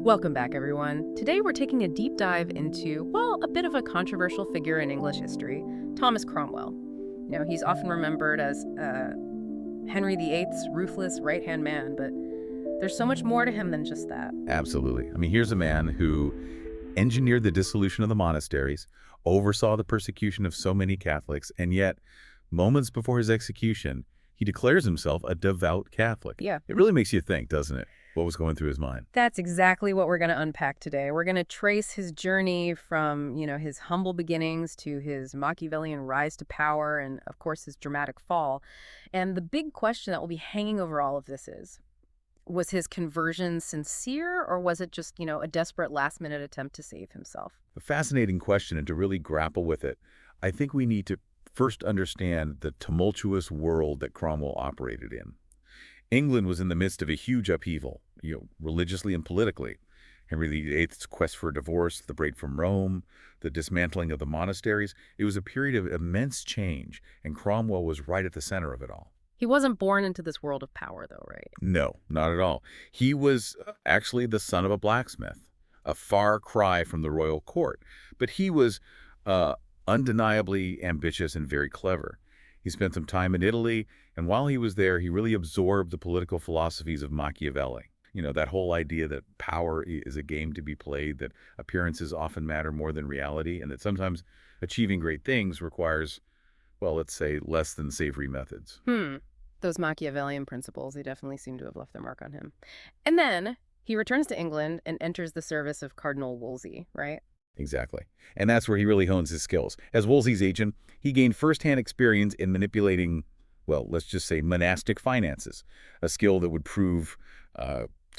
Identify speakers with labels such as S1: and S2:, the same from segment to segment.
S1: Welcome back, everyone. Today we're taking a deep dive into, well, a bit of a controversial figure in English history, Thomas Cromwell. He's often remembered as Henry VIII's ruthless right-hand man, but there's so much more to him than just that.
S2: Absolutely. I mean, here's a man who engineered the dissolution of the monasteries, oversaw the persecution of so many Catholics, and yet, moments before his execution, he declares himself a devout Catholic.
S1: Yeah.
S2: It really makes you think, doesn't it? What was going through his mind?
S1: That's exactly what we're going to unpack today. We're going to trace his journey from, his humble beginnings to his Machiavellian rise to power and, of course, his dramatic fall. And the big question that will be hanging over all of this is, was his conversion sincere, or was it just, a desperate last-minute attempt to save himself?
S2: A fascinating question, and to really grapple with it, I think we need to first understand the tumultuous world that Cromwell operated in. England was in the midst of a huge upheaval, religiously and politically. Henry VIII's quest for a divorce, the break from Rome, the dismantling of the monasteries. It was a period of immense change, and Cromwell was right at the center of it all.
S1: He wasn't born into this world of power, though, right?
S2: No, not at all. He was actually the son of a blacksmith, a far cry from the royal court. But he was undeniably ambitious and very clever. He spent some time in Italy, and while he was there, he really absorbed the political philosophies of Machiavelli. That whole idea that power is a game to be played, that appearances often matter more than reality, and that sometimes achieving great things requires, well, let's say, less than savory methods.
S1: Those Machiavellian principles, they definitely seem to have left their mark on him. And then he returns to England and enters the service of Cardinal Wolsey, right?
S2: Exactly. And that's where he really hones his skills. As Wolsey's agent, he gained firsthand experience in manipulating, well, let's just say monastic finances, a skill that would prove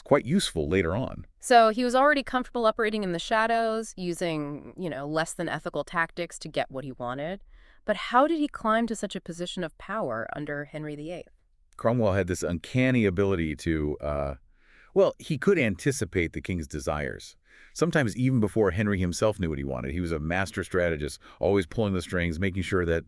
S2: quite useful later on.
S1: So he was already comfortable operating in the shadows, using, less than ethical tactics to get what he wanted. But how did he climb to such a position of power under Henry VIII?
S2: Cromwell had this uncanny ability to, well, he could anticipate the king's desires. Sometimes even before Henry himself knew what he wanted. He was a master strategist, always pulling the strings, making sure that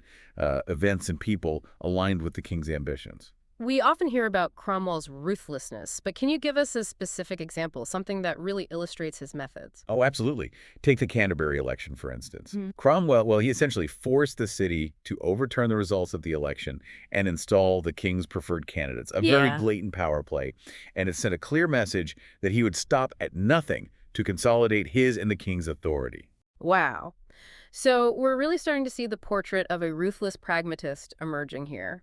S2: events and people aligned with the king's ambitions.
S1: We often hear about Cromwell's ruthlessness, but can you give us a specific example, something that really illustrates his methods?
S2: Oh, absolutely. Take the Canterbury election, for instance. Cromwell, well, he essentially forced the city to overturn the results of the election and install the king's preferred candidates, a very blatant power play. And it sent a clear message that he would stop at nothing to consolidate his and the king's authority.
S1: Wow. So we're really starting to see the portrait of a ruthless pragmatist emerging here.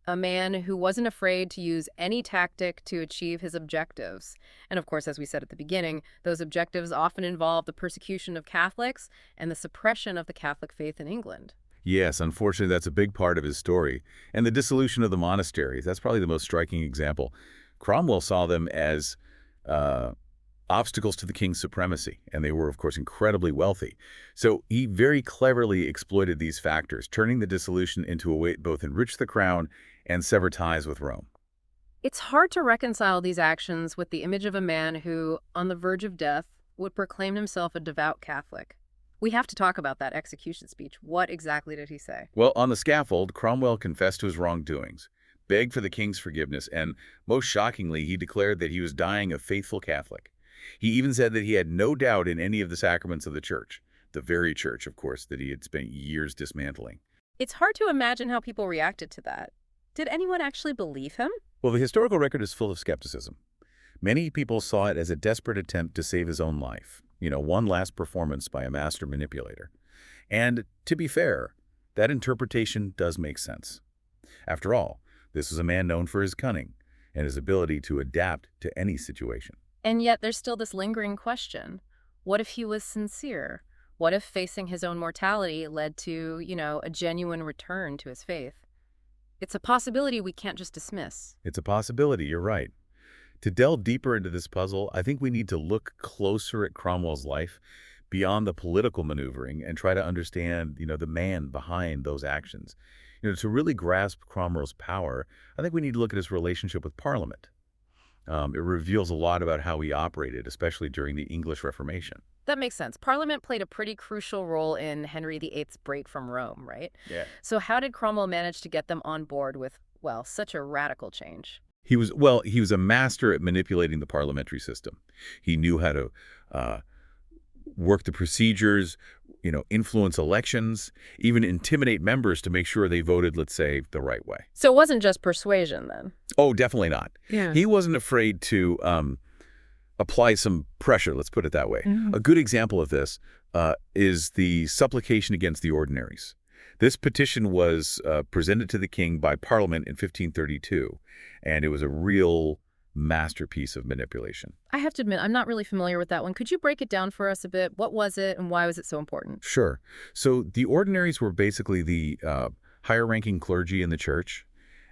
S1: A man who wasn't afraid to use any tactic to achieve his objectives. And of course, as we said at the beginning, those objectives often involve the persecution of Catholics and the suppression of the Catholic faith in England.
S2: Yes, unfortunately, that's a big part of his story. And the dissolution of the monasteries, that's probably the most striking example. Cromwell saw them as obstacles to the king's supremacy, and they were, of course, incredibly wealthy. So he very cleverly exploited these factors, turning the dissolution into a way to both enrich the crown and sever ties with Rome.
S1: It's hard to reconcile these actions with the image of a man who, on the verge of death, would proclaim himself a devout Catholic. We have to talk about that execution speech. What exactly did he say?
S2: Well, on the scaffold, Cromwell confessed to his wrongdoings, begged for the king's forgiveness, and most shockingly, he declared that he was dying a faithful Catholic. He even said that he had no doubt in any of the sacraments of the church, the very church, of course, that he had spent years dismantling.
S1: It's hard to imagine how people reacted to that. Did anyone actually believe him?
S2: Well, the historical record is full of skepticism. Many people saw it as a desperate attempt to save his own life, one last performance by a master manipulator. And to be fair, that interpretation does make sense. After all, this was a man known for his cunning and his ability to adapt to any situation.
S1: And yet there's still this lingering question. What if he was sincere? What if facing his own mortality led to, a genuine return to his faith? It's a possibility we can't just dismiss.
S2: It's a possibility, you're right. To delve deeper into this puzzle, I think we need to look closer at Cromwell's life beyond the political maneuvering and try to understand, the man behind those actions. To really grasp Cromwell's power, I think we need to look at his relationship with Parliament. It reveals a lot about how he operated, especially during the English Reformation.
S1: That makes sense. Parliament played a pretty crucial role in Henry VIII's break from Rome, right?
S2: Yeah.
S1: So how did Cromwell manage to get them on board with, well, such a radical change?
S2: He was a master at manipulating the parliamentary system. He knew how to uh, work the procedures, influence elections, even intimidate members to make sure they voted, let's say, the right way.
S1: So it wasn't just persuasion then.
S2: Oh, definitely not.
S1: Yeah.
S2: He wasn't afraid to apply some pressure, let's put it that way.
S1: Mhm.
S2: A good example of this is the supplication against the ordinaries. This petition was presented to the king by Parliament in 1532, and it was a real masterpiece of manipulation.
S1: I have to admit, I'm not really familiar with that one. Could you break it down for us a bit? What was it and why was it so important?
S2: Sure. So the ordinaries were basically the higher-ranking clergy in the church,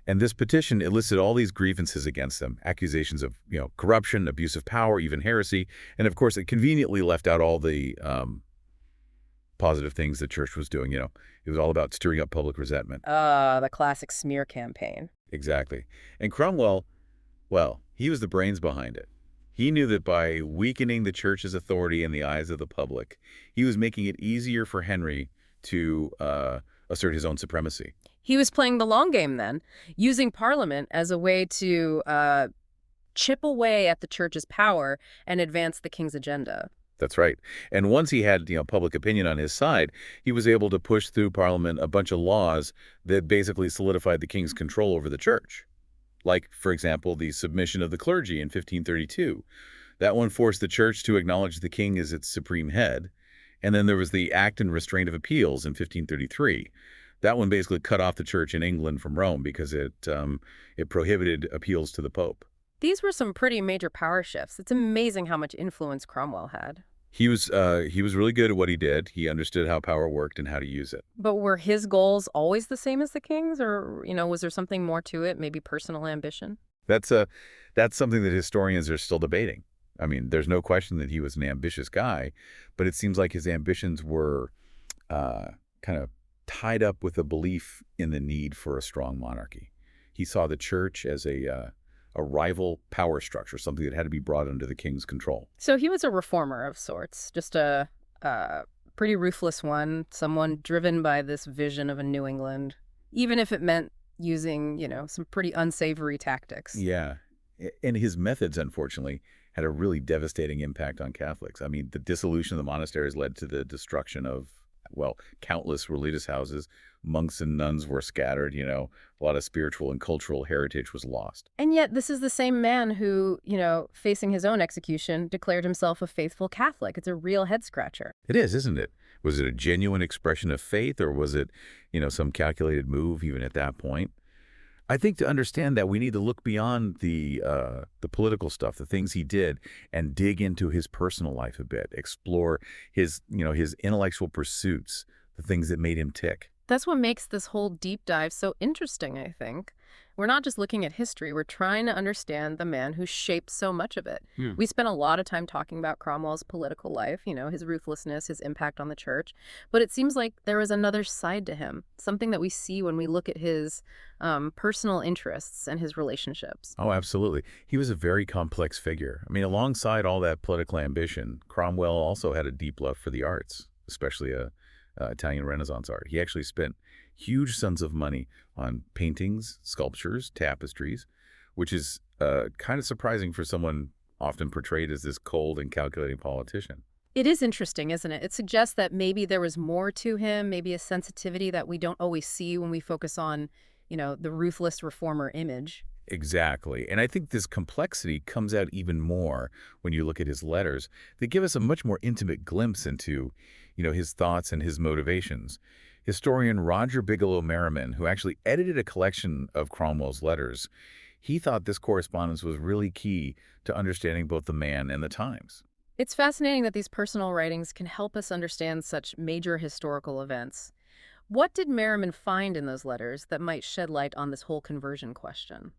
S2: and this petition enlisted all these grievances against them, accusations of corruption, abuse of power, even heresy, and of course it conveniently left out all the positive things the church was doing. It was all about stirring up public resentment.
S1: The classic smear campaign.
S2: Exactly. And Cromwell, well, he was the brains behind it. He knew that by weakening the church's authority in the eyes of the public, he was making it easier for Henry to assert his own supremacy.
S1: He was playing the long game then, using Parliament as a way to chip away at the church's power and advance the king's agenda.
S2: That's right. And once he had, public opinion on his side, he was able to push through Parliament a bunch of laws that basically solidified the king's control over the church. Like, for example, the submission of the clergy in 1532. That one forced the church to acknowledge the king as its supreme head. And then there was the Act and Restraint of Appeals in 1533. That one basically cut off the church in England from Rome because it prohibited appeals to the Pope.
S1: These were some pretty major power shifts. It's amazing how much influence Cromwell had.
S2: He was really good at what he did. He understood how power worked and how to use it.
S1: But were his goals always the same as the king's, or, was there something more to it, maybe personal ambition?
S2: That's something that historians are still debating. I mean, there's no question that he was an ambitious guy, but it seems like his ambitions were kind of tied up with a belief in the need for a strong monarchy. He saw the church as a rival power structure, something that had to be brought under the king's control.
S1: So he was a reformer of sorts, just a pretty ruthless one, someone driven by this vision of a New England, even if it meant using, some pretty unsavory tactics.
S2: Yeah. And his methods, unfortunately, had a really devastating impact on Catholics. I mean, the dissolution of the monasteries led to the destruction of, countless religious houses. Monks and nuns were scattered, a lot of spiritual and cultural heritage was lost.
S1: And yet this is the same man who, facing his own execution, declared himself a faithful Catholic. It's a real head-scratcher.
S2: It is, isn't it? Was it a genuine expression of faith, or was it, some calculated move even at that point? I think to understand that, we need to look beyond the political stuff, the things he did, and dig into his personal life a bit, explore his intellectual pursuits, the things that made him tick.
S1: That's what makes this whole deep dive so interesting, I think. We're not just looking at history, we're trying to understand the man who shaped so much of it.
S2: Yeah.
S1: We spent a lot of time talking about Cromwell's political life, his ruthlessness, his impact on the church. But it seems like there was another side to him, something that we see when we look at his personal interests and his relationships.
S2: Oh, absolutely. He was a very complex figure. I mean, alongside all that political ambition, Cromwell also had a deep love for the arts, especially Italian Renaissance art. He actually spent huge sums of money on paintings, sculptures, tapestries, which is kind of surprising for someone often portrayed as this cold and calculating politician.
S1: It is interesting, isn't it? It suggests that maybe there was more to him, maybe a sensitivity that we don't always see when we focus on, the ruthless reformer image.
S2: Exactly. And I think this complexity comes out even more when you look at his letters. They give us a much more intimate glimpse into, his thoughts and his motivations. Historian Roger Bigelow Merriman, who actually edited a collection of Cromwell's letters, he thought this correspondence was really key to understanding both the man and the times.
S1: It's fascinating that these personal writings can help us understand such major historical events. What did Merriman find in those letters that might shed light on this whole conversion question?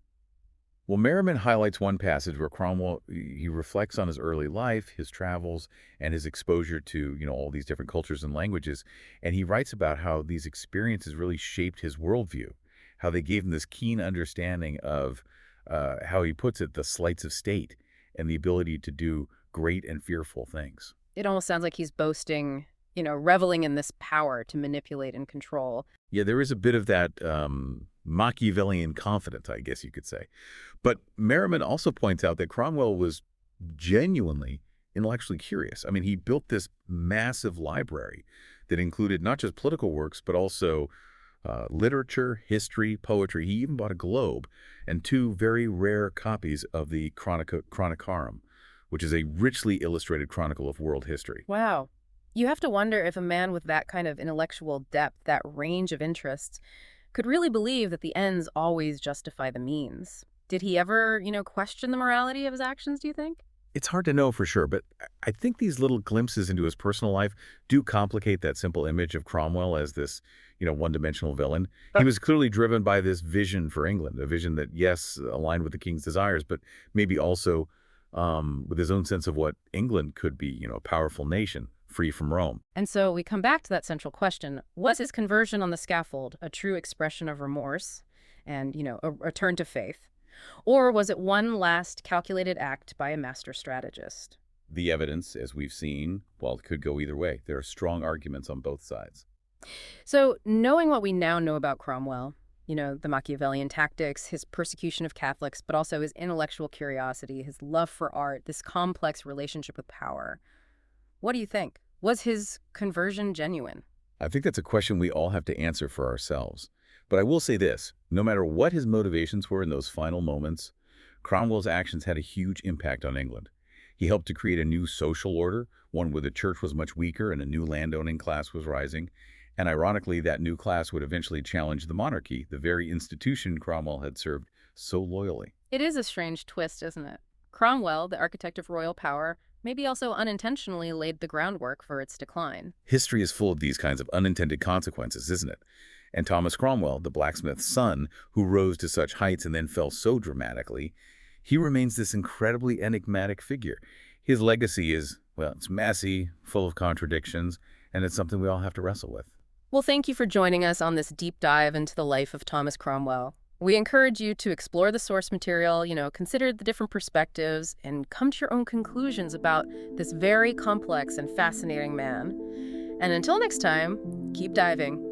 S2: Well, Merriman highlights one passage where Cromwell, he reflects on his early life, his travels, and his exposure to, all these different cultures and languages. And he writes about how these experiences really shaped his worldview, how they gave him this keen understanding of, how he puts it, the sleights of state and the ability to do great and fearful things.
S1: It almost sounds like he's boasting, reveling in this power to manipulate and control.
S2: Yeah, there is a bit of that Machiavellian confident, I guess you could say. But Merriman also points out that Cromwell was genuinely intellectually curious. I mean, he built this massive library that included not just political works, but also literature, history, poetry. He even bought a globe and two very rare copies of the Chronicarum, which is a richly illustrated chronicle of world history.
S1: Wow. You have to wonder if a man with that kind of intellectual depth, that range of interests, could really believe that the ends always justify the means. Did he ever, question the morality of his actions, do you think?
S2: It's hard to know for sure, but I think these little glimpses into his personal life do complicate that simple image of Cromwell as this, one-dimensional villain. He was clearly driven by this vision for England, a vision that, yes, aligned with the king's desires, but maybe also with his own sense of what England could be, a powerful nation, free from Rome.
S1: And so we come back to that central question. Was his conversion on the scaffold a true expression of remorse and, a return to faith? Or was it one last calculated act by a master strategist?
S2: The evidence, as we've seen, well, it could go either way. There are strong arguments on both sides.
S1: So, knowing what we now know about Cromwell, the Machiavellian tactics, his persecution of Catholics, but also his intellectual curiosity, his love for art, this complex relationship with power, what do you think? Was his conversion genuine?
S2: I think that's a question we all have to answer for ourselves. But I will say this, no matter what his motivations were in those final moments, Cromwell's actions had a huge impact on England. He helped to create a new social order, one where the church was much weaker and a new landowning class was rising. And ironically, that new class would eventually challenge the monarchy, the very institution Cromwell had served so loyally.
S1: It is a strange twist, isn't it? Cromwell, the architect of royal power, maybe also unintentionally laid the groundwork for its decline.
S2: History is full of these kinds of unintended consequences, isn't it? And Thomas Cromwell, the blacksmith's son, who rose to such heights and then fell so dramatically, he remains this incredibly enigmatic figure. His legacy is, well, it's messy, full of contradictions, and it's something we all have to wrestle with.
S1: Well, thank you for joining us on this deep dive into the life of Thomas Cromwell. We encourage you to explore the source material, consider the different perspectives, and come to your own conclusions about this very complex and fascinating man. And until next time, keep diving.